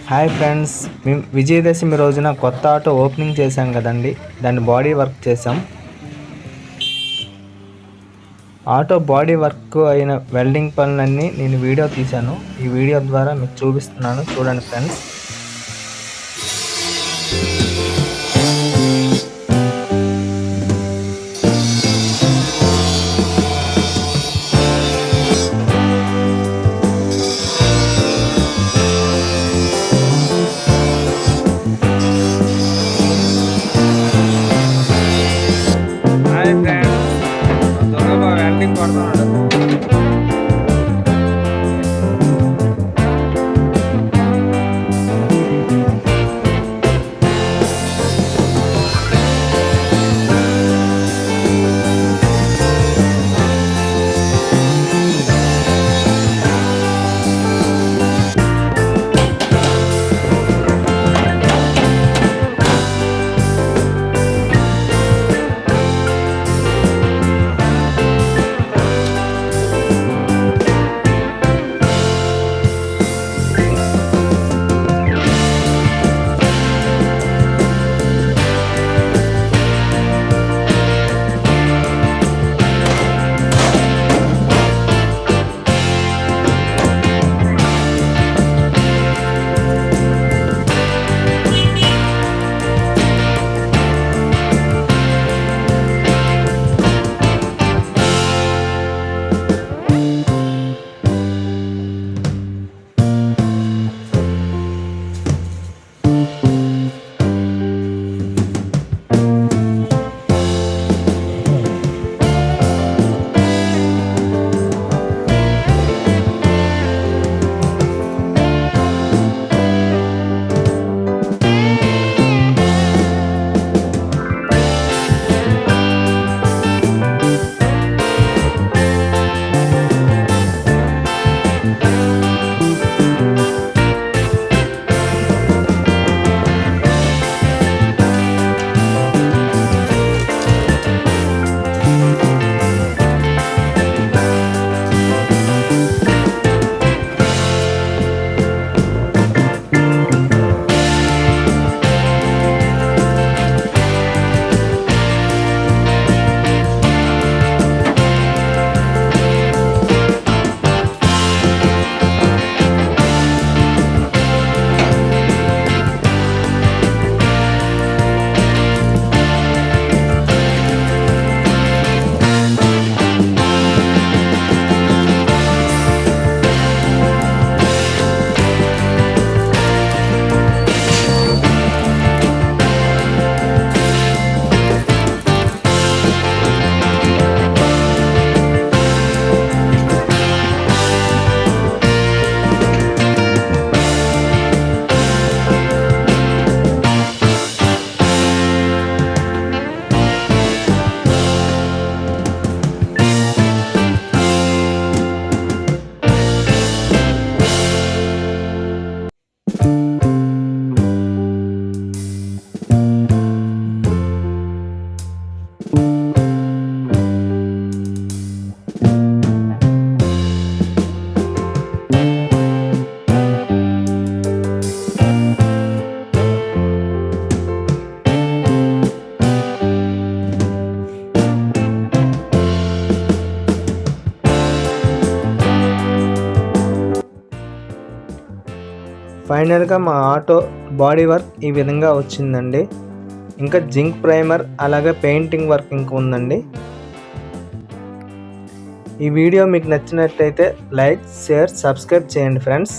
Hi friends, మేము విజయదశమి రోజున కొత్త ఆటో ఓపెనింగ్ చేశాం కదండి. దాన్ని బాడీ వర్క్ చేసాం. ఆటో బాడీ వర్క్ అయిన వెల్డింగ్ పనులన్నీ నేను వీడియో తీశాను. ఈ వీడియో ద్వారా మీకు చూపిస్తున్నాను, చూడండి ఫ్రెండ్స్. హాయ్ ఫ్రెండ్స్, త్వరగా వెల్డింగ్ కొడుతున్నాడు. ఫైనల్గా మా ఆటో బాడీ వర్క్ ఈ విధంగా వచ్చిందండి. ఇంకా జింక్ ప్రైమర్ అలాగే పెయింటింగ్ వర్క్ ఇంకా ఉందండి. ఈ వీడియో మీకు నచ్చినట్లయితే లైక్, షేర్, సబ్స్క్రైబ్ చేయండి ఫ్రెండ్స్.